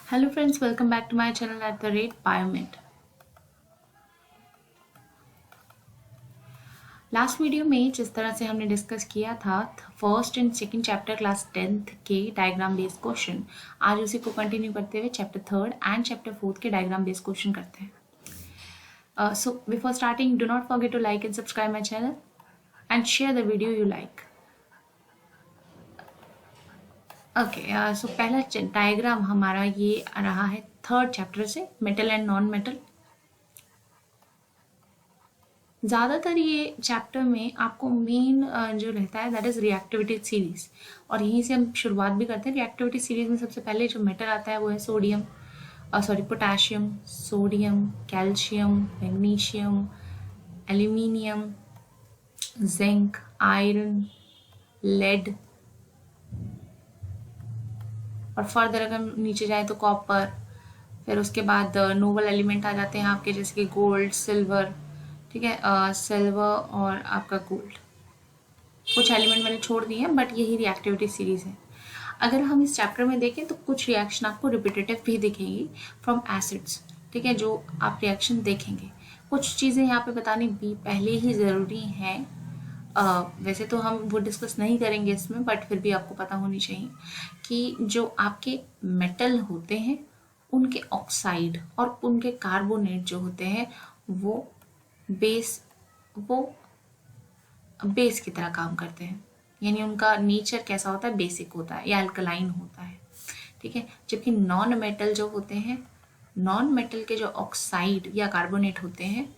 Hello friends, welcome back to my channel at the rate Biomed। Last video में जिस तरह से हमने डिस्कस किया था first and second chapter class 10th के डायग्राम बेस्ड क्वेश्चन, आज उसी को कंटिन्यू करते हुए chapter third and chapter fourth के डायग्राम बेस्ड क्वेश्चन करते हैं। So before starting do not forget to like and subscribe my channel and share the video you like. Okay, so पहला diagram हमारा ये रहा है थर्ड चैप्टर से, metal and non metal. ज़्यादातर ये चैप्टर में आपको मेन जो रहता है दैट इज़ रिएक्टिविटी सीरीज, और यहीं से हम शुरुआत भी करते हैं। रिएक्टिविटी सीरीज में सबसे पहले जो मेटल आता है वो है potassium, sodium, calcium, magnesium, aluminium, zinc, iron, lead, और फर्दर अगर हम नीचे जाए तो कॉपर। फिर उसके बाद नोबल एलिमेंट आ जाते हैं आपके, जैसे कि गोल्ड, सिल्वर, ठीक है, सिल्वर और आपका गोल्ड। कुछ एलिमेंट मैंने छोड़ दिए हैं बट यही रिएक्टिविटी सीरीज है। अगर हम इस चैप्टर में देखें तो कुछ रिएक्शन आपको रिपीटेटिव भी दिखेंगी फ्रॉम एसिड्स, ठीक है, जो आप रिएक्शन देखेंगे। कुछ चीज़ें यहाँ पे बतानी भी पहले ही ज़रूरी हैं। वैसे तो हम वो डिस्कस नहीं करेंगे इसमें, बट फिर भी आपको पता होनी चाहिए कि जो आपके मेटल होते हैं उनके ऑक्साइड और उनके कार्बोनेट जो होते हैं वो बेस की तरह काम करते हैं, यानी उनका नेचर कैसा होता है, बेसिक होता है या अल्कलाइन होता है, ठीक है। जबकि नॉन मेटल जो होते हैं, नॉन मेटल के जो ऑक्साइड या कार्बोनेट होते हैं,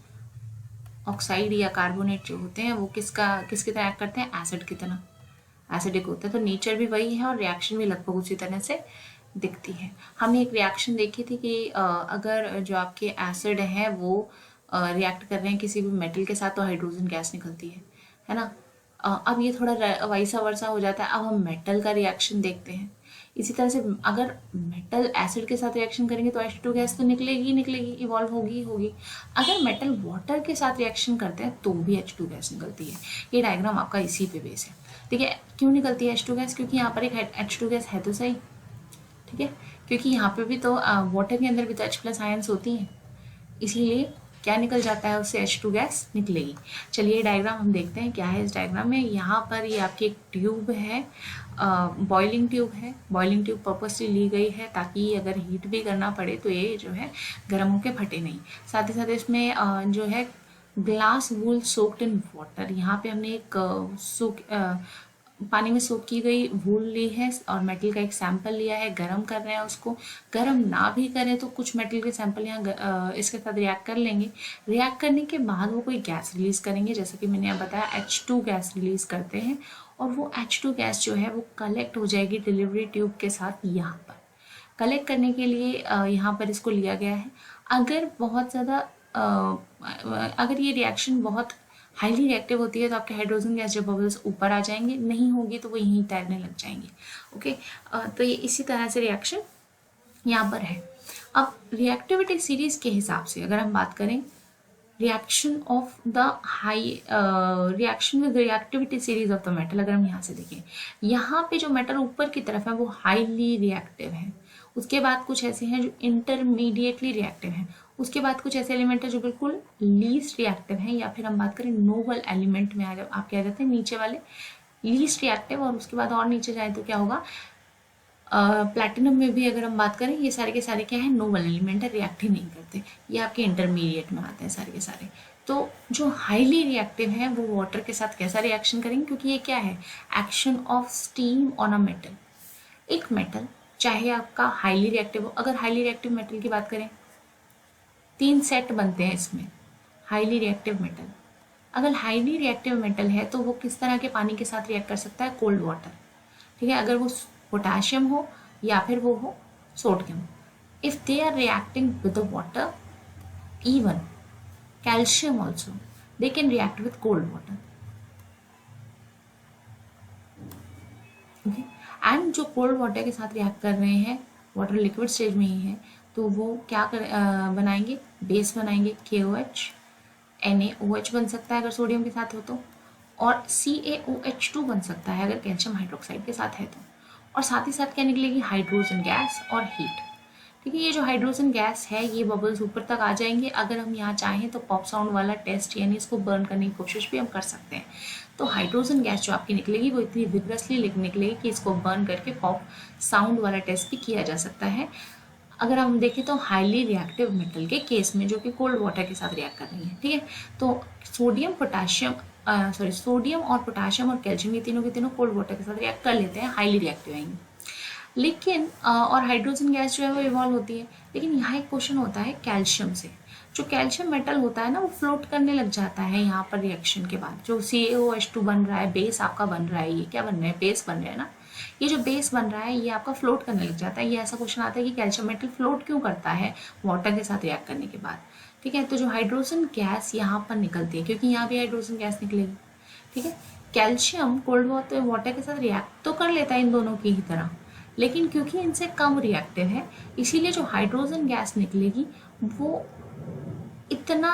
ऑक्साइड या कार्बोनेट जो होते हैं वो किसकी तरह एक्ट करते हैं, एसिड की तरह, एसिडिक होते हैं। तो नेचर भी वही है और रिएक्शन भी लगभग उसी तरह से दिखती है। हमने एक रिएक्शन देखी थी कि अगर जो आपके एसिड हैं वो रिएक्ट कर रहे हैं किसी भी मेटल के साथ तो हाइड्रोजन गैस निकलती है ना। अब ये थोड़ा वैसा वर्सा हो जाता है। अब हम मेटल का रिएक्शन देखते हैं। इसी तरह से अगर मेटल एसिड के साथ रिएक्शन करेंगे तो H2 गैस तो निकलेगी, इवॉल्व होगी। अगर मेटल वाटर के साथ रिएक्शन करते हैं तो भी H2 गैस निकलती है। ये डायग्राम आपका इसी पे बेस है, ठीक है। क्यों निकलती है H2 गैस? क्योंकि यहाँ पर एक H2 गैस है तो सही, ठीक है, क्योंकि यहाँ पे भी तो वाटर के अंदर भी तो H+ आयंस होती हैं, इसीलिए क्या निकल जाता है, उससे H2 गैस निकलेगी। चलिए डायग्राम हम देखते हैं क्या है इस डायग्राम में। यहाँ पर ये आपकी एक ट्यूब है, बॉइलिंग ट्यूब है। बॉइलिंग ट्यूब पर्पसली ली गई है ताकि अगर हीट भी करना पड़े तो ये जो है गर्म होकर फटे नहीं। साथ ही साथ इसमें जो है glass wool soaked in water, यहाँ पे हमने एक पानी में सोक की गई वूल ली है और मेटल का एक सैंपल लिया है, गरम कर रहे हैं उसको। गरम ना भी करें तो कुछ मेटल के सैंपल यहाँ इसके साथ रिएक्ट कर लेंगे। रिएक्ट करने के बाद वो कोई गैस रिलीज करेंगे, जैसे कि मैंने यहाँ बताया H2 गैस रिलीज करते हैं, और वो H2 गैस जो है वो कलेक्ट हो जाएगी डिलीवरी ट्यूब के साथ। यहाँ पर कलेक्ट करने के लिए यहाँ पर इसको लिया गया है। अगर बहुत ज़्यादा अगर ये रिएक्शन बहुत हाईली रिएक्टिव होती है तो आपके हाइड्रोजन गैस जो बबल्स ऊपर आ जाएंगे, नहीं होगी तो वो यहीं तैरने लग जाएंगे। ओके, तो ये इसी तरह से रिएक्शन यहाँ पर है। अब रिएक्टिविटी सीरीज के हिसाब से अगर हम बात करें, reaction of the reaction with reactivity series of the metal, अगर हम यहाँ से देखें, यहाँ पे जो मेटल ऊपर की तरफ है वो हाईली रिएक्टिव है। उसके बाद कुछ ऐसे हैं जो इंटरमीडिएटली रिएक्टिव हैं। उसके बाद कुछ ऐसे एलिमेंट है जो बिल्कुल लीस्ट रिएक्टिव हैं, या फिर हम बात करें नोबल एलिमेंट में आप क्या जाते हैं नीचे वाले, लीस्ट रिएक्टिव। और उसके बाद और नीचे जाए तो क्या होगा, प्लैटिनम में भी अगर हम बात करें, ये सारे के सारे क्या है, नोबल एलिमेंट है, रिएक्ट ही नहीं करते, ये आपके इंटरमीडिएट में आते हैं सारे के सारे। तो जो हाईली रिएक्टिव है वो वाटर के साथ कैसा रिएक्शन करेंगे, क्योंकि ये क्या है, action of steam on a metal. एक मेटल चाहे आपका हाईली रिएक्टिव हो, अगर हाईली रिएक्टिव मेटल की बात करें 3 सेट बनते हैं इसमें, हाईली रिएक्टिव मेटल। अगर हाईली रिएक्टिव मेटल है तो वो किस तरह के पानी के साथ रिएक्ट कर सकता है, कोल्ड वाटर, ठीक है। अगर वो पोटाशियम हो या फिर वो हो sodium, if they are reacting with the water, even calcium also, they can react with cold water, okay. And जो कोल्ड वाटर के साथ रिएक्ट कर रहे हैं, वाटर लिक्विड स्टेज में ही है, तो वो क्या बनाएंगे, बेस बनाएंगे, KOH, NaOH बन सकता है अगर सोडियम के साथ हो तो, और CaOH2 बन सकता है अगर कैल्शियम हाइड्रोक्साइड के साथ है तो, और साथ ही साथ क्या निकलेगी, हाइड्रोजन गैस और हीट, ठीक है। ये जो हाइड्रोजन गैस है ये बबल्स ऊपर तक आ जाएंगे। अगर हम यहाँ चाहें तो पॉप साउंड वाला टेस्ट यानी इसको बर्न करने की कोशिश भी हम कर सकते हैं। तो हाइड्रोजन गैस जो आपकी निकलेगी वो इतनी विग्रसली निकलेगी कि इसको बर्न करके पॉप साउंड वाला टेस्ट भी किया जा सकता है। अगर हम देखें तो हाईली रिएक्टिव मेटल के केस में जो कि कोल्ड वाटर के साथ रिएक्ट कर रही है, ठीक है। तो सोडियम और पोटाशियम और कैल्शियम ये तीनों के तीनों कोल्ड वाटर के साथ रिएक्ट कर लेते हैं, हाईली रिएक्टिव आएंगे। लेकिन और हाइड्रोजन गैस जो है वो इवॉल्व होती है। लेकिन यहाँ एक क्वेश्चन होता है कैल्शियम से। जो कैल्शियम मेटल होता है ना वो फ्लोट करने लग जाता है यहाँ पर रिएक्शन के बाद। जो CaOH2 बन रहा है, बेस आपका बन रहा है, ये क्या बन रहा है, बेस बन रहा है ना। ये जो बेस बन रहा है ये आपका फ्लोट करने लग जाता है। ये ऐसा क्वेश्चन आता है कि कैल्शियम मेटल फ्लोट क्यों करता है वाटर के साथ रिएक्ट करने के बाद, ठीक है। तो जो हाइड्रोजन गैस यहाँ पर निकलती है, क्योंकि यहाँ भी हाइड्रोजन गैस निकलेगी, ठीक है। कैल्शियम कोल्ड वाटर के साथ रिएक्ट तो कर लेता है इन दोनों की ही तरह, लेकिन क्योंकि इनसे कम रिएक्टिव है इसीलिए जो हाइड्रोजन गैस निकलेगी वो इतना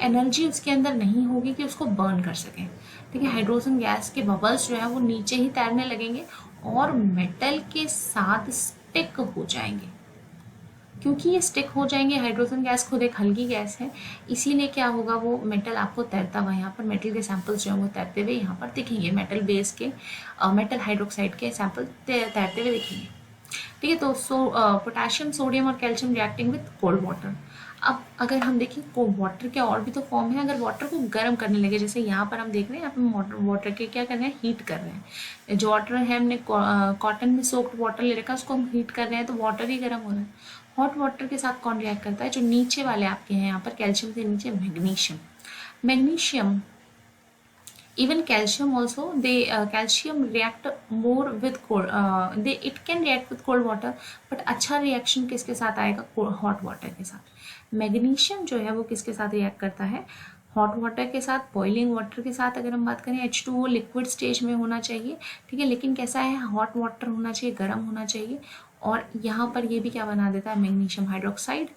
एनर्जी उसके अंदर नहीं होगी कि उसको बर्न कर सके, ठीक है। हाइड्रोजन गैस के बबल्स जो है वो नीचे ही तैरने लगेंगे और मेटल के साथ स्टिक हो जाएंगे। क्योंकि ये स्टिक हो जाएंगे, हाइड्रोजन गैस खुद एक हल्की गैस है, इसीलिए क्या होगा वो मेटल आपको तैरता हुआ यहाँ पर मेटल के सैंपल्स जो है वो तैरते हुए यहाँ पर दिखेंगे। मेटल बेस के मेटल हाइड्रोक्साइड के सैंपल तैरते हुए दिखेंगे, ठीक है। तो पोटाशियम, सोडियम और calcium reacting with cold water. अब अगर हम देखें वाटर के और भी तो फॉर्म है। अगर वाटर को गर्म करने लगे, जैसे यहाँ पर हम देख रहे हैं, यहाँ पर वाटर के क्या कर रहे हैं, हीट कर रहे हैं। जो वाटर है हमने कॉटन में सोक्ड वाटर ले रखा है उसको हम हीट कर रहे हैं तो वाटर ही गर्म हो रहा है। हॉट वाटर के साथ कौन रिएक्ट करता है, जो नीचे वाले आपके हैं यहाँ पर कैल्शियम से नीचे magnesium even calcium also calcium react more with cold it can react with cold water, but अच्छा रिएक्शन किसके साथ आएगा, हॉट वाटर के साथ। मैग्नीशियम जो है वो किसके साथ रिएक्ट करता है, हॉट वाटर के साथ, बॉइलिंग वाटर के साथ। अगर हम बात करें H2O लिक्विड स्टेज में होना चाहिए, ठीक है, लेकिन कैसा है, हॉट वाटर होना चाहिए, गर्म होना चाहिए। और यहाँ पर ये भी क्या बना देता है, magnesium hydroxide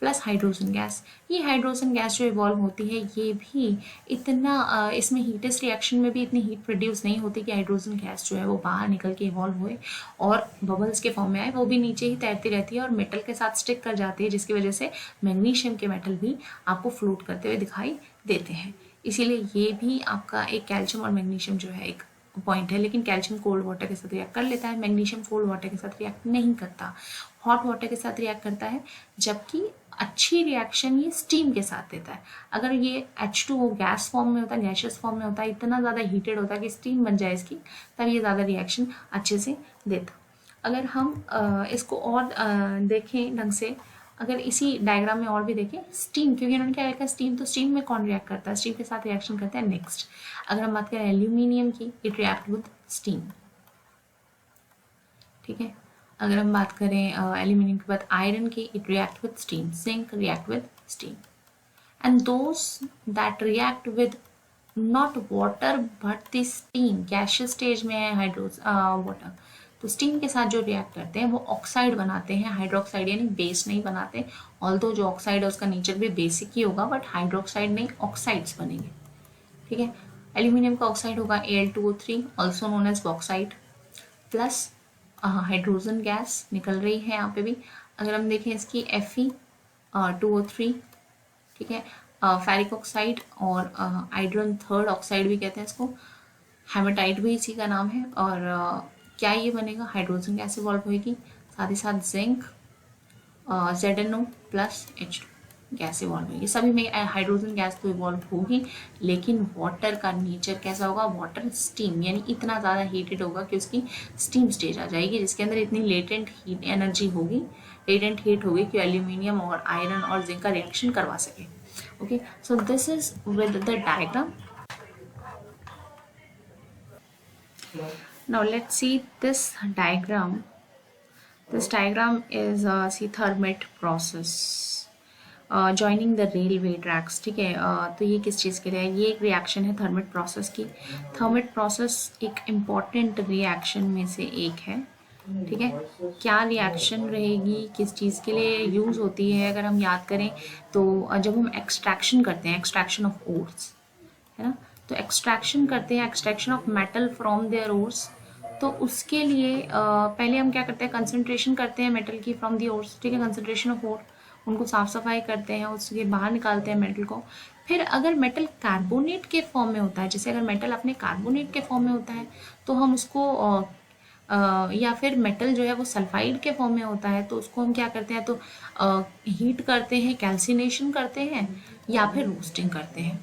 plus hydrogen gas. ये हाइड्रोजन गैस जो इवॉल्व होती है ये भी इतना इसमें हीटेस्ट रिएक्शन में भी इतनी हीट प्रोड्यूस नहीं होती कि हाइड्रोजन गैस जो है वो बाहर निकल के इवॉल्व हुए और बबल्स के फॉर्म में आए। वो भी नीचे ही तैरती रहती है और मेटल के साथ स्टिक कर जाती है, जिसकी वजह से मैग्नीशियम के मेटल भी आपको फ्लोट करते हुए दिखाई देते हैं। इसीलिए ये भी आपका एक कैल्शियम और मैग्नीशियम जो है एक पॉइंट है। लेकिन कैल्शियम कोल्ड वाटर के साथ रिएक्ट कर लेता है, मैग्नीशियम कोल्ड वाटर के साथ रिएक्ट नहीं करता, हॉट वाटर के साथ रिएक्ट करता है। जबकि अच्छी रिएक्शन ये स्टीम के साथ देता है। अगर ये H2O गैस फॉर्म में होता है, गैशियस फॉर्म में होता है, इतना ज़्यादा हीटेड होता है कि स्टीम बन जाए इसकी, तब ये ज़्यादा रिएक्शन अच्छे से देता। अगर हम इसको और देखें ढंग से, अगर इसी डायग्राम में और भी देखें, स्टीम, क्योंकि इन्होंने क्या लिखा है स्टीम, तो स्टीम में कौन रिएक्ट करता है, स्टीम के साथ रिएक्शन करता है नेक्स्ट। अगर हम बात करें एल्यूमिनियम की, इट रिएक्ट विद स्टीम, ठीक है। अगर हम बात करें एल्यूमिनियम के बाद आयरन की, it react with steam, zinc react with steam. And those that react with not water but the steam, gaseous stage में है वाटर, तो स्टीम के साथ जो रिएक्ट करते हैं वो ऑक्साइड बनाते हैं, हाइड्रोक्साइड, यानी बेस नहीं बनाते। ऑल्दो जो ऑक्साइड है उसका नेचर भी बेसिक ही होगा, बट हाइड्रोक्साइड नहीं, ऑक्साइड्स बनेंगे, ठीक है। एल्यूमिनियम का ऑक्साइड होगा Al2O3 also known as bauxite, plus hydrogen gas निकल रही है यहाँ पे भी। अगर हम देखें इसकी Fe2O3, ठीक है, फेरिक ऑक्साइड और आयरन थर्ड ऑक्साइड भी कहते हैं इसको, हेमेटाइट भी इसी का नाम है। और क्या ये बनेगा, हाइड्रोजन गैस इवॉल्व होगी, साथ ही साथ zinc, ZnO plus H2 gas evolve होगी। सभी में हाइड्रोजन गैस तो इवॉल्व होगी, लेकिन वाटर का नेचर कैसा होगा, वाटर स्टीम, यानी इतना ज़्यादा हीटेड होगा कि उसकी स्टीम स्टेज आ जाएगी, जिसके अंदर इतनी लेटेंट हीट एनर्जी होगी, लेटेंट हीट होगी कि एल्यूमिनियम और आयरन और जिंक का रिएक्शन करवा सके। Okay, so this is with the diagram. Now let's see this diagram. This diagram is see Thermit process joining the railway tracks, ठीक है। तो ये किस चीज़ के लिए है, ये एक रिएक्शन है थर्मिट प्रोसेस की। थर्मिट प्रोसेस एक इम्पॉर्टेंट रिएक्शन में से एक है, ठीक है। क्या रिएक्शन रहेगी, किस चीज़ के लिए यूज़ होती है, अगर हम याद करें तो जब हम एक्सट्रैक्शन करते हैं, एक्सट्रैक्शन ऑफ ओर्स, है ना, तो एक्सट्रैक्शन करते हैं, extraction of metal from their ores, तो उसके लिए पहले हम क्या करते हैं, कंसंट्रेशन करते हैं मेटल की फ्रॉम दी ओर्स, ठीक है, कंसंट्रेशन ऑफ ओर, उनको साफ सफाई करते हैं, उसके बाहर निकालते हैं मेटल को। फिर अगर मेटल कार्बोनेट के फॉर्म में होता है, जैसे अगर मेटल अपने कार्बोनेट के फॉर्म में होता है तो हम उसको या फिर मेटल जो है वो सल्फाइड के फॉर्म में होता है तो उसको हम क्या करते हैं, तो हीट करते हैं, कैल्सिनेशन करते हैं या फिर रोस्टिंग करते हैं।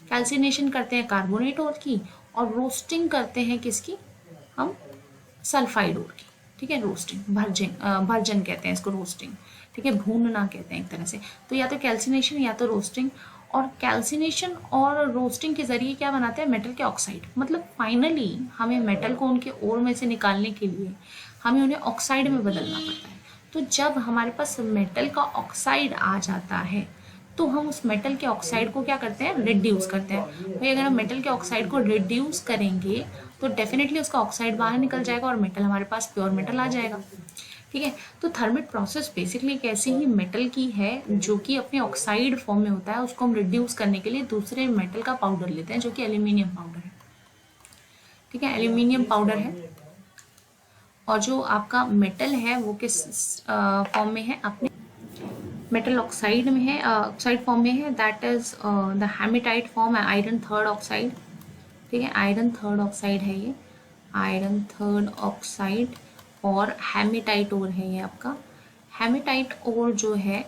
कैल्सिनेशन करते हैं कार्बोनेट ओर की और रोस्टिंग करते हैं किसकी, हम सल्फाइड ओर की, ठीक है, रोस्टिंग, भर्जन कहते हैं इसको, रोस्टिंग, ठीक है, भूनना कहते हैं एक तरह से। तो या तो कैल्सिनेशन या तो रोस्टिंग, और कैल्सिनेशन और रोस्टिंग के जरिए क्या बनाते हैं, मेटल के ऑक्साइड। मतलब फाइनली हमें मेटल को उनके ओर में से निकालने के लिए हमें उन्हें ऑक्साइड में बदलना पड़ता है। तो जब हमारे पास मेटल का ऑक्साइड आ जाता है तो हम उस मेटल के ऑक्साइड को क्या करते हैं, रिड्यूस करते हैं। भाई अगर हम मेटल के ऑक्साइड को रिड्यूस करेंगे तो डेफिनेटली उसका ऑक्साइड बाहर निकल जाएगा और मेटल हमारे पास प्योर मेटल आ जाएगा, ठीक है। तो थर्मिट प्रोसेस बेसिकली एक ऐसी ही मेटल की है जो कि अपने ऑक्साइड फॉर्म में होता है, उसको हम रिड्यूस करने के लिए दूसरे मेटल का पाउडर लेते हैं जो कि एल्यूमिनियम पाउडर है, ठीक है, एल्यूमिनियम पाउडर है। और जो आपका मेटल है वो किस फॉर्म में है, अपने मेटल ऑक्साइड में है, ऑक्साइड फॉर्म में है, that is the hematite form है, आयरन थर्ड ऑक्साइड, ठीक है, आयरन थर्ड ऑक्साइड है ये, आयरन थर्ड ऑक्साइड। और हेमेटाइट ओर है ये आपका, हेमेटाइट ओर जो है,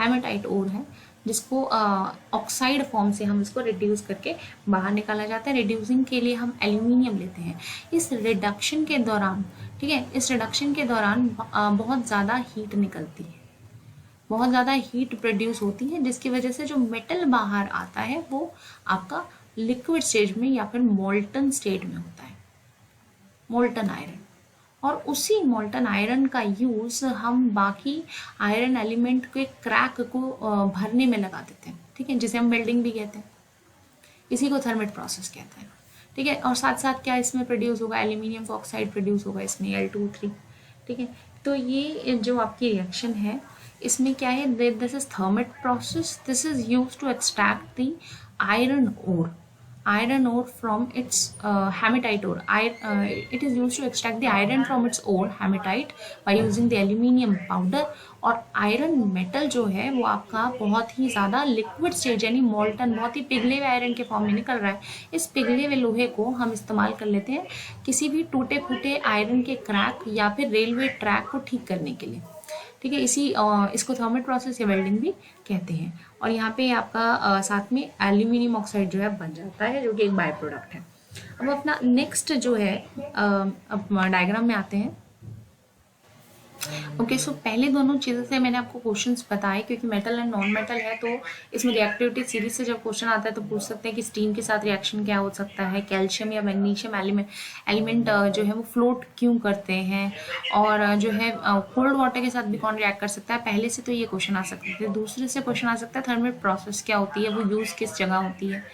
हेमेटाइट ओर है जिसको ऑक्साइड फॉर्म से हम इसको रिड्यूस करके बाहर निकाला जाता है। रिड्यूसिंग के लिए हम एल्यूमिनियम लेते हैं। इस रिडक्शन के दौरान, ठीक है, इस रिडक्शन के दौरान बहुत ज़्यादा हीट निकलती है, बहुत ज़्यादा हीट प्रोड्यूस होती है, जिसकी वजह से जो मेटल बाहर आता है वो आपका लिक्विड स्टेज में या फिर मोल्टन स्टेट में होता है, मोल्टन आयरन। और उसी मोल्टन आयरन का यूज़ हम बाकी आयरन एलिमेंट के क्रैक को भरने में लगा देते हैं, ठीक है, जिसे हम वेल्डिंग भी कहते हैं। इसी को थर्मिट प्रोसेस कहते हैं, ठीक है। और साथ साथ क्या इसमें प्रोड्यूस होगा, एल्यूमिनियम ऑक्साइड प्रोड्यूस होगा इसमें, Al2O3, ठीक है। तो ये जो आपकी रिएक्शन है इसमें क्या है, this is thermite process, this is use to extract the iron ore, iron ore from its hematite ore. It is used to extract the iron from its ore, hematite, by using the aluminium powder. और iron metal जो है वो आपका बहुत ही ज़्यादा liquid stage यानी molten, बहुत ही पिघले हुए आयरन के फॉर्म में निकल रहा है। इस पिघले हुए लोहे को हम इस्तेमाल कर लेते हैं किसी भी टूटे फूटे आयरन के क्रैक या फिर रेलवे ट्रैक को ठीक करने के लिए, ठीक है। इसको थर्मिट प्रोसेस या वेल्डिंग भी कहते हैं। और यहाँ पे आपका साथ में एल्यूमिनियम ऑक्साइड जो है बन जाता है जो कि एक बाय प्रोडक्ट है। अब अपना नेक्स्ट जो है, अब डायग्राम में आते हैं। ओके, सो पहले दोनों चीज़ों से मैंने आपको क्वेश्चंस बताए, क्योंकि मेटल एंड नॉन मेटल है तो इसमें रिएक्टिविटी सीरीज से जब क्वेश्चन आता है तो पूछ सकते हैं कि स्टीम के साथ रिएक्शन क्या हो सकता है, कैल्शियम या मैग्नीशियम एलिमेंट जो है वो फ्लोट क्यों करते हैं, और जो है कोल्ड वाटर के साथ भी कौन रिएक्ट कर सकता है। पहले से तो ये क्वेश्चन आ सकते थे। दूसरे से क्वेश्चन आ सकता है थर्मिट प्रोसेस क्या होती है, वो यूज़ किस जगह होती है,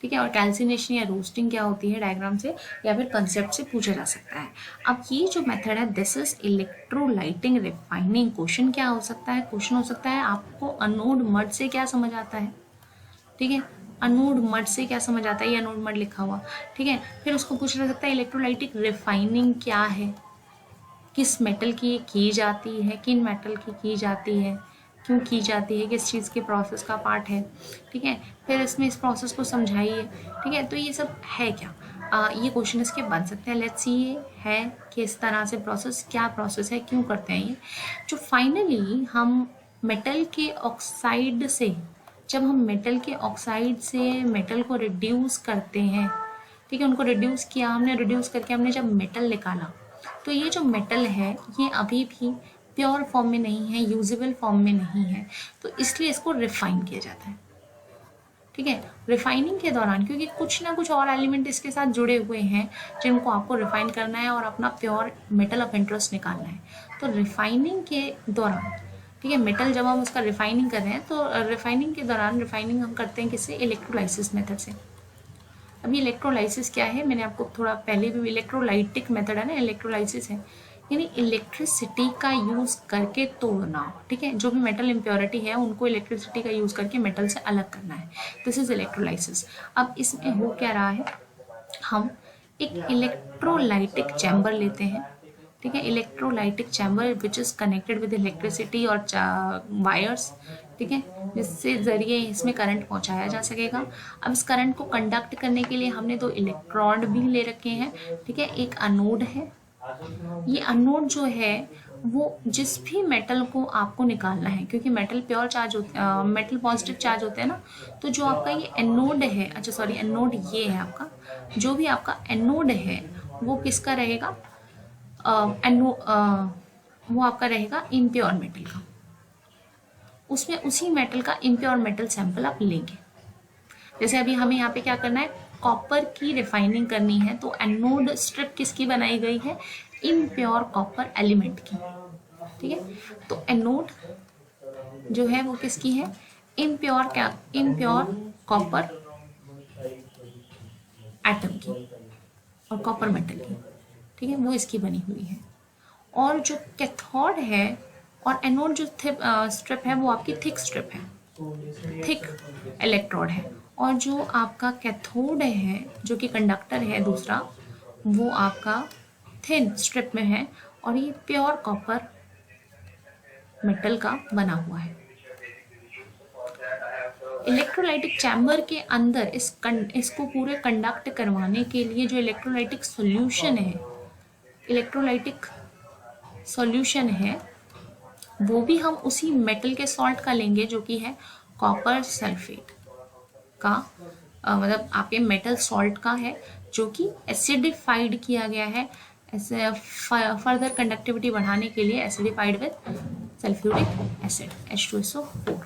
ठीक है, और कैल्सिनेशन या रोस्टिंग क्या होती है, डायग्राम से या फिर कंसेप्ट से पूछा जा सकता है। अब ये जो मेथड है, दिस इज इलेक्ट्रोलाइटिंग रिफाइनिंग। क्वेश्चन क्या हो सकता है, क्वेश्चन हो सकता है आपको अनोड मड से क्या समझ आता है, ठीक है, अनोड मड से क्या समझ आता है, ये अनोड मड लिखा हुआ, ठीक है। फिर उसको पूछा जा सकता है इलेक्ट्रोलाइटिक रिफाइनिंग क्या है, किस मेटल की जाती है, किन मेटल की जाती है, क्यों की जाती है, किस चीज़ के प्रोसेस का पार्ट है, ठीक है। फिर इसमें इस प्रोसेस को समझाइए, ठीक है। तो ये सब है क्या, ये क्वेश्चन इसके बन सकते हैं। लेट्स सी ये है किस तरह से प्रोसेस, क्या प्रोसेस है, क्यों करते हैं ये। जो फाइनली हम मेटल के ऑक्साइड से, जब हम मेटल के ऑक्साइड से मेटल को रिड्यूस करते हैं, ठीक है, उनको रिड्यूस किया हमने, रिड्यूस करके हमने जब मेटल निकाला तो ये जो मेटल है ये अभी भी प्योर फॉर्म में नहीं है, यूजेबल फॉर्म में नहीं है, तो इसलिए इसको रिफाइन किया जाता है, ठीक है। रिफाइनिंग के दौरान क्योंकि कुछ ना कुछ और एलिमेंट इसके साथ जुड़े हुए हैं जिनको आपको रिफाइन करना है और अपना प्योर मेटल ऑफ इंटरेस्ट निकालना है, तो रिफाइनिंग के दौरान, ठीक है, मेटल जब हम उसका रिफाइनिंग कर रहे हैं तो रिफाइनिंग के दौरान रिफाइनिंग हम करते हैं किससे, इलेक्ट्रोलाइसिस मेथड से। अभी इलेक्ट्रोलाइसिस क्या है, मैंने आपको थोड़ा पहले भी, इलेक्ट्रोलाइटिक मेथड है ना, इलेक्ट्रोलाइसिस है यानी इलेक्ट्रिसिटी का यूज़ करके तोड़ना, ठीक है, जो भी मेटल इम्प्योरिटी है उनको इलेक्ट्रिसिटी का यूज़ करके मेटल से अलग करना है, दिस इज इलेक्ट्रोलाइसिस। अब इसमें हो क्या रहा है, हम एक इलेक्ट्रोलाइटिक चैम्बर लेते हैं, ठीक है, electrolytic chamber which is connected with electricity और वायर्स, ठीक है, जिससे ज़रिए इसमें करंट पहुंचाया जा सकेगा। अब इस करंट को कंडक्ट करने के लिए हमने दो इलेक्ट्रोड भी ले रखे हैं, ठीक है, एक अनोड है। ये अनोड जो है वो जिस भी मेटल को आपको निकालना है, क्योंकि मेटल प्योर चार्ज होते मेटल पॉजिटिव चार्ज होते हैं ना, तो जो आपका ये एनोड है, अच्छा सॉरी एनोड ये है आपका, जो भी आपका एनोड है वो किसका रहेगा, वो आपका रहेगा इम्प्योर मेटल का। उसमें उसी मेटल का इम्प्योर मेटल सैंपल आप लेंगे। जैसे अभी हमें यहाँ पे क्या करना है, कॉपर की रिफाइनिंग करनी है, तो एनोड स्ट्रिप किसकी बनाई गई है, इम्प्योर कॉपर एलिमेंट की, ठीक है। तो एनोड जो है वो किसकी है, इम्प्योर कॉपर एटम की और कॉपर मेटल की, ठीक है, वो इसकी बनी हुई है। और जो कैथोड है और एनोड जो स्ट्रिप है वो आपकी थिक स्ट्रिप है, थिक इलेक्ट्रोड है। और जो आपका कैथोड है जो कि कंडक्टर है दूसरा, वो आपका थिन स्ट्रिप में है और ये प्योर कॉपर मेटल का बना हुआ है। इलेक्ट्रोलाइटिक चैम्बर के अंदर इसको पूरे कंडक्ट करवाने के लिए जो इलेक्ट्रोलाइटिक सॉल्यूशन है वो भी हम उसी मेटल के सॉल्ट का लेंगे, जो कि है कॉपर सल्फेट का, मतलब आपके मेटल सॉल्ट का है, जो कि एसिडिफाइड किया गया है ऐसे फर्दर कंडक्टिविटी बढ़ाने के लिए, acidified with sulphuric acid H2SO4।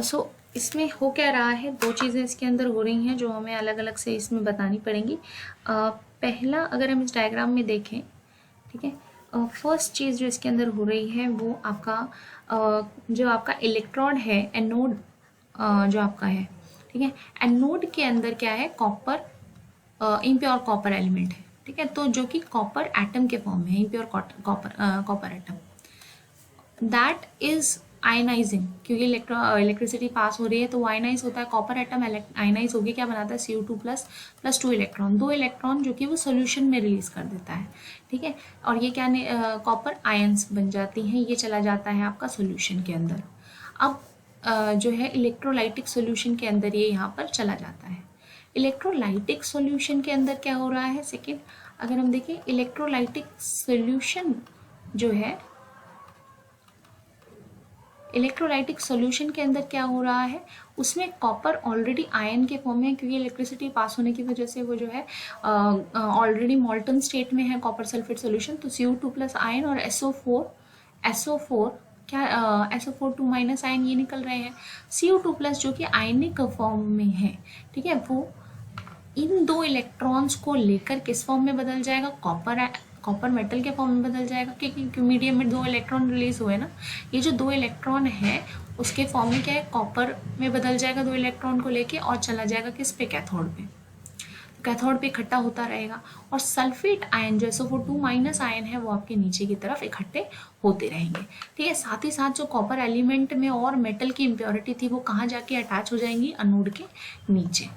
सो इसमें हो क्या रहा है, दो चीज़ें इसके अंदर हो रही हैं जो हमें अलग अलग से इसमें बतानी पड़ेंगी। पहला अगर हम इस डायग्राम में देखें, ठीक है, फर्स्ट चीज़ जो इसके अंदर हो रही है वो आपका जो आपका इलेक्ट्रोड है, एनोड जो आपका है, ठीक है, एनोड के अंदर क्या है, कॉपर इम्प्योर कॉपर एलिमेंट है, ठीक है, तो जो कि कॉपर एटम के फॉर्म में है, impure copper atom, that is ionising, क्योंकि इलेक्ट्रिसिटी पास हो रही है तो वो आयनाइज होता है, कॉपर एटम आयनाइज होगी, क्या बनाता है, Cu2 प्लस 2 इलेक्ट्रॉन, 2 इलेक्ट्रॉन जो कि वो सोल्यूशन में रिलीज कर देता है, ठीक है, और ये क्या कॉपर आयंस बन जाती हैं, ये चला जाता है आपका सोल्यूशन के अंदर। अब जो है इलेक्ट्रोलाइटिक सोल्यूशन के अंदर ये यहाँ पर चला जाता है। इलेक्ट्रोलाइटिक सोल्यूशन के अंदर क्या हो रहा है, सेकेंड अगर हम देखें, इलेक्ट्रोलाइटिक सोल्यूशन जो है, इलेक्ट्रोलाइटिक सॉल्यूशन के अंदर क्या हो रहा है, उसमें कॉपर ऑलरेडी आयन के फॉर्म में, क्योंकि इलेक्ट्रिसिटी पास होने की वजह से वो जो है ऑलरेडी मॉल्टन स्टेट में है कॉपर सल्फेट सॉल्यूशन, तो Cu2 प्लस आयन और SO4 क्या SO4 2 माइनस आयन ये निकल रहे हैं, Cu2 प्लस जो कि आयनिक फॉर्म में है, ठीक है, वो इन दो इलेक्ट्रॉन्स को लेकर किस फॉर्म में बदल जाएगा, कॉपर मेटल के फॉर्म में बदल जाएगा, क्योंकि मीडियम में 2 इलेक्ट्रॉन रिलीज हुए ना, ये जो 2 इलेक्ट्रॉन है उसके फॉर्म में क्या है, कॉपर में बदल जाएगा 2 इलेक्ट्रॉन को लेके, और चला जाएगा किस पे, कैथोड पे, कैथोड पे इकट्ठा होता रहेगा, और सल्फेट आयन जो SO4 2 माइनस आयन है वो आपके नीचे की तरफ इकट्ठे होते रहेंगे, ठीक है। साथ ही साथ जो कॉपर एलिमेंट में और मेटल की इम्प्योरिटी थी वो कहाँ जाके अटैच हो जाएंगी, अनोड के नीचे,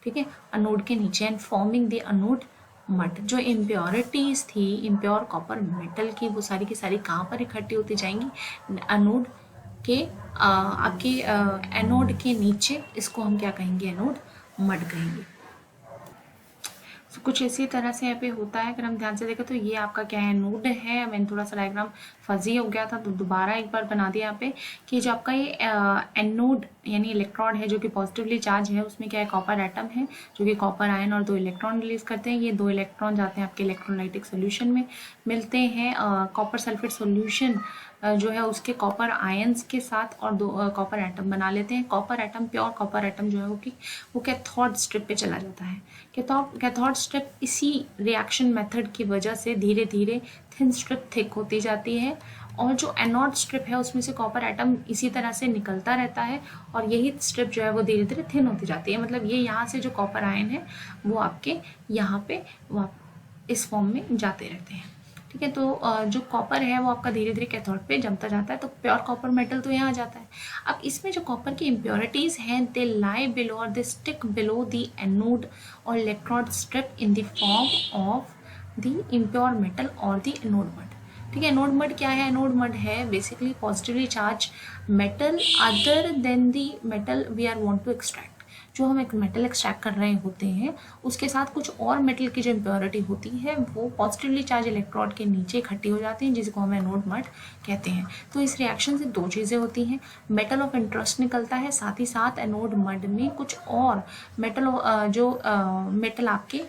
ठीक है, अनोड के नीचे, and forming the anode mud. जो इम्प्योरिटीज थी इम्प्योर कॉपर मेटल की, वो सारी की सारी कहाँ पर इकट्ठी होती जाएंगी, अनोड के आपके एनोड के नीचे, इसको हम क्या कहेंगे, एनोड मड कहेंगे। तो कुछ इसी तरह से यहाँ पे होता है। अगर हम ध्यान से देखें तो ये आपका क्या है, नोड है, मैंने थोड़ा सा डायग्राम फजी हो गया था तो दोबारा एक बार बना दिया यहाँ पे, कि जो आपका ये एनोड यानी इलेक्ट्रॉन है जो कि पॉजिटिवली चार्ज है, उसमें क्या है, कॉपर एटम है जो कि कॉपर आयन और 2 इलेक्ट्रॉन रिलीज करते हैं। ये 2 इलेक्ट्रॉन जाते हैं आपके इलेक्ट्रोलाइटिक सोल्यूशन में, मिलते हैं कॉपर सल्फेट सोल्यूशन जो है उसके कॉपर आयंस के साथ, और 2 कॉपर एटम बना लेते हैं। Copper atom, pure copper atom जो है वो कैथोड स्ट्रिप पे चला जाता है। कैथोड स्ट्रिप इसी रिएक्शन मेथड की वजह से धीरे धीरे थिन स्ट्रिप थिक होती जाती है, और जो एनोड स्ट्रिप है उसमें से कॉपर एटम इसी तरह से निकलता रहता है, और यही स्ट्रिप जो है वो धीरे धीरे थिन होती जाती है। मतलब ये यहाँ से जो कॉपर आयन है वो आपके यहाँ पे इस फॉर्म में जाते रहते हैं, ठीक है। तो जो कॉपर है वो आपका धीरे धीरे कैथोड पे जमता जाता है, तो प्योर कॉपर मेटल तो यहाँ आ जाता है। अब इसमें जो कॉपर की इम्प्योरिटीज हैं, दे लाई बिलो और they stick below the anode और electrode strip in the form of the impure metal और द एनोड मड। ठीक है, एनोड मड क्या है? एनोड मड है basically positively charge metal other than the metal we are want to extract. जो हम एक मेटल एक्सट्रैक्ट कर रहे होते हैं उसके साथ कुछ और मेटल की जो इम्प्योरिटी होती है वो पॉजिटिवली चार्ज इलेक्ट्रोड के नीचे इकट्ठी हो जाती हैं, जिसको हम एनोड मड कहते हैं। तो इस रिएक्शन से दो चीज़ें होती हैं, मेटल ऑफ इंटरेस्ट निकलता है, साथ ही साथ एनोड मड में कुछ और मेटल जो मेटल आपके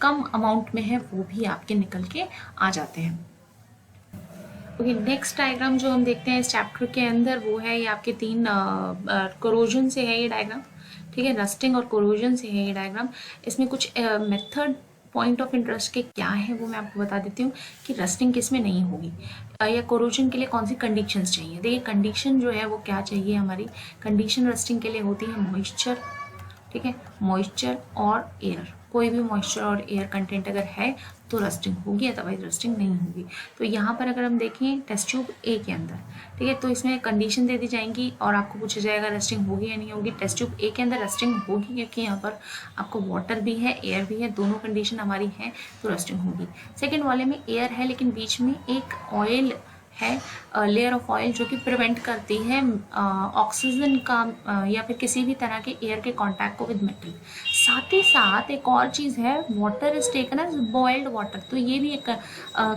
कम अमाउंट में है वो भी आपके निकल के आ जाते हैं। ओके, नेक्स्ट डायग्राम जो हम देखते हैं इस चैप्टर के अंदर वो है ये आपके तीन कोरोजन से है ये डायग्राम। ठीक है, रस्टिंग और कोरोजन से है ये डायग्राम। इसमें कुछ मेथड पॉइंट ऑफ इंटरेस्ट के क्या है वो मैं आपको बता देती हूँ कि रस्टिंग किस में नहीं होगी या कोरोजन के लिए कौन सी कंडीशंस चाहिए। देखिए कंडीशन जो है वो क्या चाहिए, हमारी कंडीशन रस्टिंग के लिए होती है मॉइस्चर। ठीक है, मॉइस्चर और एयर, कोई भी मॉइस्चर और एयर कंटेंट अगर है तो रस्टिंग होगी, अदरवाइज रस्टिंग नहीं होगी। तो यहाँ पर अगर हम देखें टेस्ट ट्यूब ए के अंदर, ठीक है, तो इसमें कंडीशन दे दी जाएंगी और आपको पूछा जाएगा रस्टिंग होगी या नहीं होगी। टेस्ट ट्यूब ए के अंदर रस्टिंग होगी क्योंकि यहाँ पर आपको वाटर भी है एयर भी है, दोनों कंडीशन हमारी है तो रस्टिंग होगी। सेकेंड वाले में एयर है लेकिन बीच में एक ऑयल है, लेयर ऑफ ऑयल जो कि प्रिवेंट करती है ऑक्सीजन का या फिर किसी भी तरह के एयर के कांटेक्ट को विद मेटल। साथ ही साथ एक और चीज़ है, water is taken as boiled water, तो ये भी एक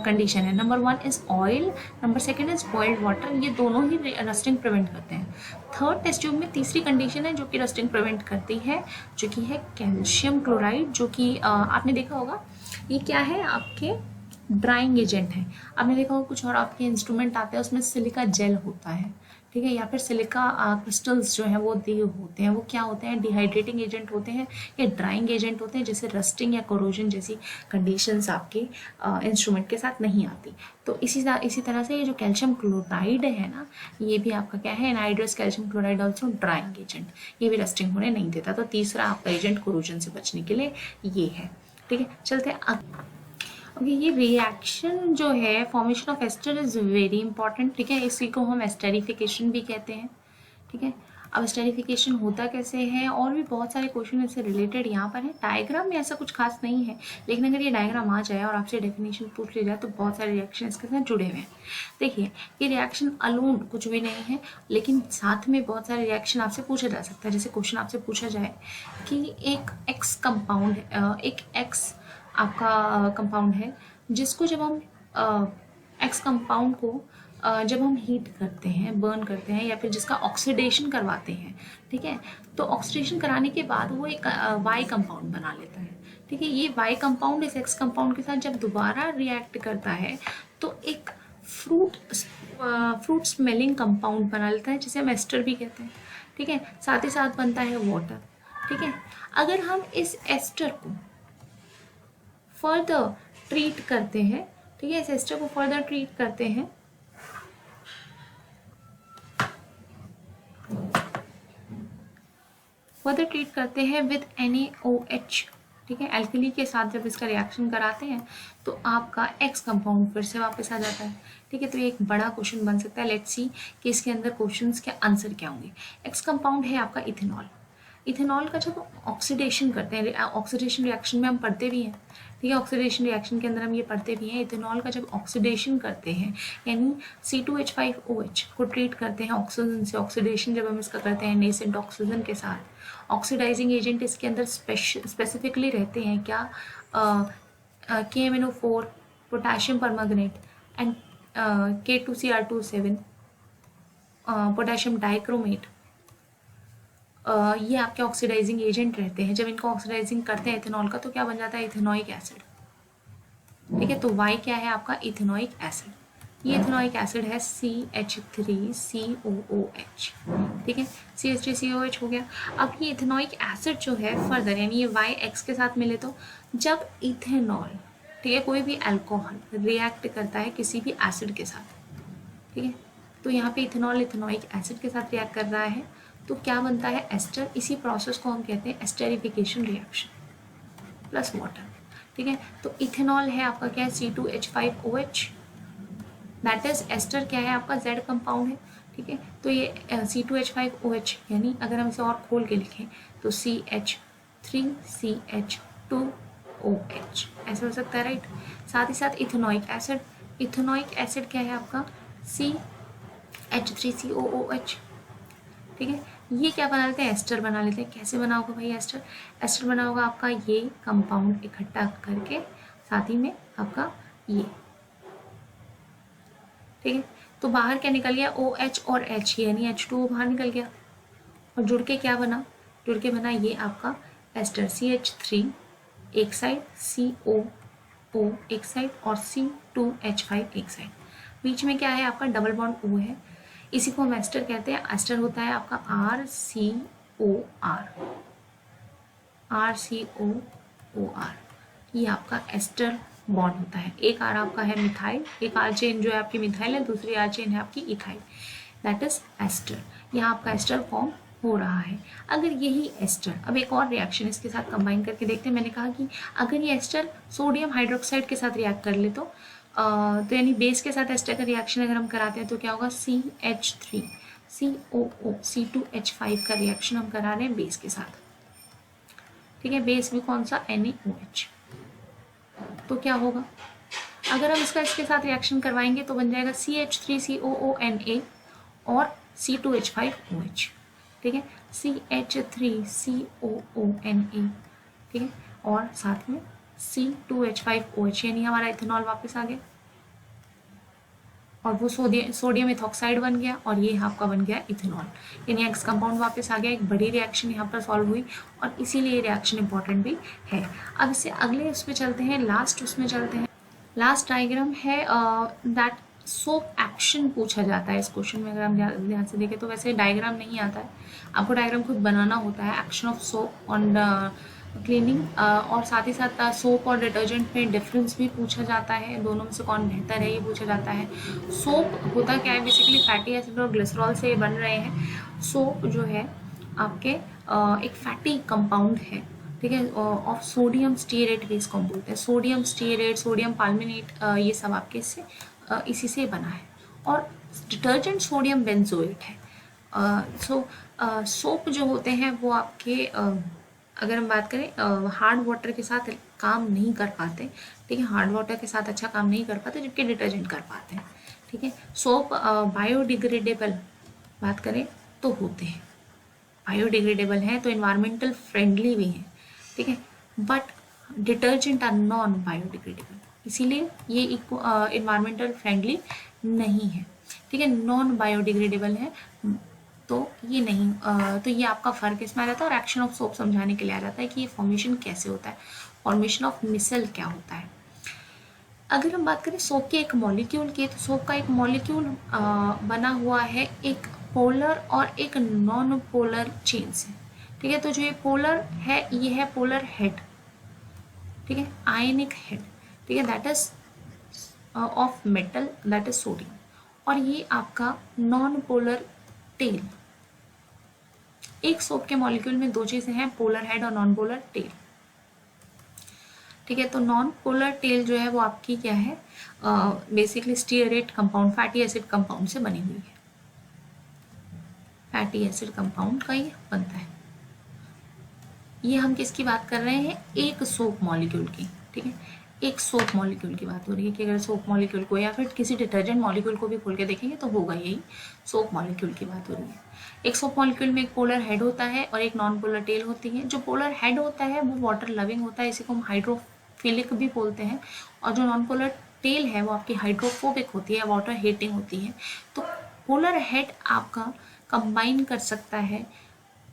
कंडीशन है। Number 1 is oil, number 2 is boiled water, ये दोनों ही रस्टिंग प्रिवेंट करते हैं। थर्ड टेस्ट ट्यूब में तीसरी कंडीशन है जो कि रस्टिंग प्रिवेंट करती है, जो कि है कैल्शियम क्लोराइड, जो कि आपने देखा होगा ये क्या है, आपके ड्राइंग एजेंट है। आपने देखा होगा कुछ और आपके इंस्ट्रूमेंट आते हैं उसमें सिलिका जेल होता है, ठीक है, या फिर सिलिका क्रिस्टल्स जो हैं वो दिए होते हैं, वो क्या होते हैं, डिहाइड्रेटिंग एजेंट होते हैं या ड्राइंग एजेंट होते हैं, जैसे रस्टिंग या कोरोजन जैसी कंडीशंस आपके इंस्ट्रूमेंट के साथ नहीं आती। तो इसी तरह से ये जो कैल्शियम क्लोराइड है ना, ये भी आपका क्या है, anhydrous calcium chloride also drying agent, ये भी रस्टिंग होने नहीं देता। तो तीसरा आपका एजेंट कोरोजन से बचने के लिए ये है। ठीक है, चलते हैं ओके, ये रिएक्शन जो है formation of ester is very important. ठीक है, इसी को हम एस्टरिफिकेशन भी कहते हैं। ठीक है, अब एस्टरिफिकेशन होता कैसे है और भी बहुत सारे क्वेश्चन इससे रिलेटेड यहाँ पर है। डायग्राम में ऐसा कुछ खास नहीं है, लेकिन अगर ये डायग्राम आ जाए और आपसे डेफिनेशन पूछ ली जाए तो बहुत सारे रिएक्शन इसके साथ जुड़े हुए हैं। देखिए ये रिएक्शन अलोन कुछ भी नहीं है, लेकिन साथ में बहुत सारे रिएक्शन आपसे पूछा जा सकता है। जैसे क्वेश्चन आपसे पूछा जाए कि एक एक्स कंपाउंड, एक एक्स आपका कंपाउंड है जिसको जब हम एक्स कंपाउंड को जब हम हीट करते हैं, बर्न करते हैं या फिर जिसका ऑक्सीडेशन करवाते हैं, ठीक है, तो ऑक्सीडेशन कराने के बाद वो एक वाई कंपाउंड बना लेता है। ठीक है, ये वाई कंपाउंड इस एक्स कंपाउंड के साथ जब दोबारा रिएक्ट करता है तो एक फ्रूट स्मेलिंग कंपाउंड बना लेता है जिसे हम एस्टर भी कहते हैं। ठीक है, साथ ही साथ बनता है वाटर। ठीक है, अगर हम इस एस्टर को फर्दर ट्रीट करते हैं, ठीक है, इस एस्टर को फर्दर ट्रीट करते हैं विद NaOH, ठीक है, एल्कली के साथ जब इसका रिएक्शन कराते हैं तो आपका एक्स कंपाउंड फिर से वापस आ जाता है। ठीक है, तो ये एक बड़ा क्वेश्चन बन सकता है। लेट्स सी कि इसके अंदर क्वेश्चंस के आंसर क्या होंगे। एक्स कंपाउंड है आपका इथेनॉल। इथेनॉल का जब ऑक्सीडेशन करते हैं, ऑक्सीडेशन रिएक्शन में हम पढ़ते भी हैं, ठीक है, ऑक्सीडेशन रिएक्शन के अंदर हम ये पढ़ते भी हैं, इथेनॉल का जब ऑक्सीडेशन करते हैं यानी C2H5OH को ट्रीट करते हैं ऑक्सीजन से, ऑक्सीडेशन जब हम इसका करते हैं नेसेंट ऑक्सीजन के साथ, ऑक्सीडाइजिंग एजेंट इसके अंदर स्पेसिफिकली रहते हैं क्या, KMnO4, potassium permanganate and K2Cr27, potassium dichromate, ये आपके ऑक्सीडाइजिंग एजेंट रहते हैं। जब इनको ऑक्सीडाइजिंग करते हैं इथेनॉल का तो क्या बन जाता है, इथेनोइक एसिड। ठीक है, तो वाई क्या है आपका, इथेनोइक एसिड। ये इथेनोइक एसिड है CH3COOH। ठीक है, CH3COH हो गया। अब ये इथेनोइक एसिड जो है फर्दर यानी ये YX के साथ मिले तो जब इथेनॉल, ठीक है, कोई भी अल्कोहल रिएक्ट करता है किसी भी एसिड के साथ, ठीक है, तो यहाँ पे इथेनॉल इथेनोइक एसिड के साथ रिएक्ट कर रहा है तो क्या बनता है, एस्टर। इसी प्रोसेस को हम कहते हैं एस्टेरिफिकेशन रिएक्शन प्लस वाटर। ठीक है। तो इथेनॉल है आपका क्या है, C2H5OH, दैट इज एस्टर क्या है आपका, Z कंपाउंड है, ठीक है। तो ये C2H5OH, यानी अगर हम इसे और खोल के लिखें तो CH3CH2OH ऐसा हो सकता है, राइट। साथ ही साथ इथेनोइक एसिड, इथेनोइक एसिड क्या है आपका, CH3COOH, ठीक है। ये क्या बना लेते हैं, एस्टर बना लेते हैं। कैसे बना होगा भाई एस्टर, एस्टर बना होगा आपका ये कंपाउंड इकट्ठा करके, साथ ही में आपका ये, ठीक है। तो बाहर क्या निकल गया, OH और H, यानी H2O बाहर निकल गया, और जुड़ के क्या बना, जुड़ के बना ये आपका एस्टर, CH3 एक साइड, COO एक साइड और C2H5 एक साइड, बीच में क्या है आपका डबल बॉन्ड O है, इसी को हम एस्टर कहते हैं। एस्टर होता है आपका RCOR, ये आपका एस्टर बॉन्ड होता है। एक आर आपका है मिथाइल, एक आर चेन जो है आपकी मिथाइल है, दूसरी आर चेन है आपकी इथाइल, दैट इज एस्टर। यहाँ आपका एस्टर फॉर्म हो रहा है। अगर यही एस्टर, अब एक और रिएक्शन इसके साथ कंबाइन करके देखते हैं। मैंने कहा कि अगर ये एस्टर सोडियम हाइड्रोक्साइड के साथ रिएक्ट कर ले तो यानी बेस के साथ एस्टर का रिएक्शन अगर हम कराते हैं तो क्या होगा, CH3COO C2H5 का रिएक्शन हम करा रहे हैं बेस के साथ, ठीक है। बेस भी कौन सा, NaOH। तो क्या होगा, अगर हम इसके साथ रिएक्शन करवाएंगे तो बन जाएगा CH3COONA और C2H5OH, ठीक है, CH3COONA, ठीक है, और साथ में C2H5OH, यानी हमारा इथेनॉल वापस आ गया, और वो सोडियम इथॉक्साइड बन गया, और ये आपका बन गया इथेनॉल, यानी एक्स कंपाउंड वापस आ गया। एक बड़ी रिएक्शन यहाँ पर सॉल्व हुई, और इसीलिए ये रिएक्शन इंपॉर्टेंट भी है। अब इससे अगले उसमें चलते हैं, लास्ट उसमें चलते हैं। लास्ट डायग्राम है दैट सोप एक्शन पूछा जाता है इस क्वेश्चन में। अगर हम ध्यान से देखें तो वैसे डायग्राम नहीं आता है, आपको डायग्राम खुद बनाना होता है। Action of soap on cleaning, और साथ ही साथ सोप और डिटर्जेंट में डिफरेंस भी पूछा जाता है, दोनों में से कौन बेहतर है ये पूछा जाता है। सोप होता क्या है, बेसिकली फैटी एसिड और ग्लिसरॉल से बन रहे हैं। सोप जो है आपके एक फैटी कंपाउंड है, ठीक है, of sodium stearate base component बोलते हैं। सोडियम स्टीयरेट, सोडियम पाल्मिनेट, ये सब आपके इससे इसी से बना है। और डिटर्जेंट सोडियम बेंजोएट है। सोप जो होते हैं वो आपके अगर हम बात करें हार्ड वाटर के साथ काम नहीं कर पाते, ठीक है, हार्ड वाटर के साथ अच्छा काम नहीं कर पाते, जबकि डिटर्जेंट कर पाते हैं, ठीक है। सोप बायोडिग्रेडेबल बात करें तो होते हैं, बायोडिग्रेडेबल हैं तो इन्वायरमेंटल फ्रेंडली भी हैं, ठीक है, but detergent are non biodegradable, इसीलिए ये इन्वायरमेंटल फ्रेंडली नहीं है, ठीक है, नॉन बायोडिग्रेडेबल है, तो ये नहीं तो ये आपका फ़र्क इसमें आ जाता है। और एक्शन ऑफ सोप समझाने के लिए आ जाता है कि ये फॉर्मेशन कैसे होता है, फॉर्मेशन ऑफ मिसल क्या होता है। अगर हम बात करें सोप के एक मॉलिक्यूल की, तो सोप का एक मॉलिक्यूल बना हुआ है एक पोलर और एक नॉन पोलर चेन से, ठीक है। तो जो ये पोलर है ये है पोलर हेड, ठीक है, आयनिक हेड, ठीक है, that is of metal, that is sodium. और ये आपका नॉन पोलर टेल, एक सोप के मॉलिक्यूल में दो चीजें हैं, पोलर हेड और नॉन पोलर टेल, ठीक है। तो नॉन पोलर टेल जो है वो आपकी क्या है, basically stearate compound, fatty acid compound से बनी हुई है, फैटी एसिड कंपाउंड का ये बनता है। ये हम किसकी बात कर रहे हैं, एक सोप मॉलिक्यूल की, ठीक है, एक सोप मॉलिक्यूल की बात हो रही है कि अगर सोप मॉलिक्यूल को या फिर किसी डिटर्जेंट मॉलिक्यूल को भी खोल के देखेंगे तो होगा यही सोप मॉलिक्यूल की बात हो रही है। एक सोप मॉलिक्यूल में एक पोलर हेड होता है और एक नॉन पोलर टेल होती है। जो पोलर हेड होता है वो वाटर लविंग होता है, इसी को हम हाइड्रोफिलिक भी बोलते हैं, और जो नॉन पोलर टेल है वो आपकी हाइड्रोफोबिक होती है, वाटर हीटिंग होती है। तो पोलर हेड आपका कंबाइन कर सकता है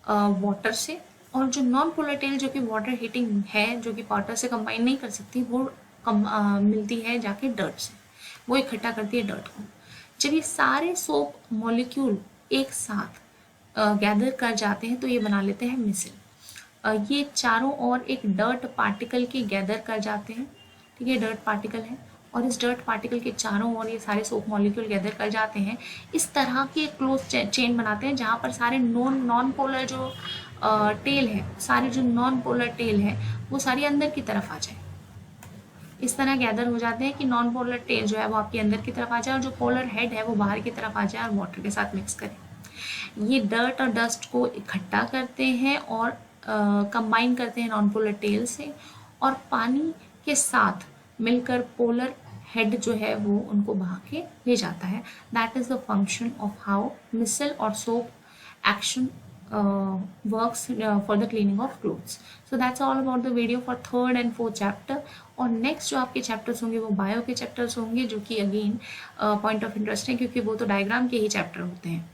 वाटर से, और जो नॉन पोलर टेल जो कि वाटर हीटिंग है, जो कि वाटर से कंबाइन नहीं कर सकती, वो मिलती है जाके डर्ट से, वो इकट्ठा करती है डर्ट को। जब ये सारे सोप मॉलिक्यूल एक साथ गैदर कर जाते हैं तो ये बना लेते हैं मिसल। ये चारों ओर एक डर्ट पार्टिकल के गैदर कर जाते हैं, ठीक है, डर्ट पार्टिकल है, और इस डर्ट पार्टिकल के चारों ओर ये सारे सोप मॉलिक्यूल गैदर कर जाते हैं। इस तरह की एक क्लोज चेन बनाते हैं जहाँ पर सारे नॉन पोलर जो टेल है, सारे जो नॉन पोलर टेल है वो सारी अंदर की तरफ आ जाए, इस तरह गैदर हो जाते हैं कि नॉन पोलर टेल जो है वो आपके अंदर की तरफ आ जाए और जो पोलर हेड है वो बाहर की तरफ आ जाए और वाटर के साथ मिक्स करें। ये डर्ट और डस्ट को इकट्ठा करते हैं और कंबाइन करते हैं नॉन पोलर टेल से, और पानी के साथ मिलकर पोलर हेड जो है वो उनको बहा के ले जाता है। That is the function of how micelle और soap action works for the cleaning of clothes. So that's all about the video for third and fourth chapter. और नेक्स्ट जो आपके चैप्टर्स होंगे वो बायो के चैप्टर्स होंगे, जो कि अगेन पॉइंट ऑफ इंटरेस्ट है क्योंकि वो तो डायग्राम के ही चैप्टर होते हैं।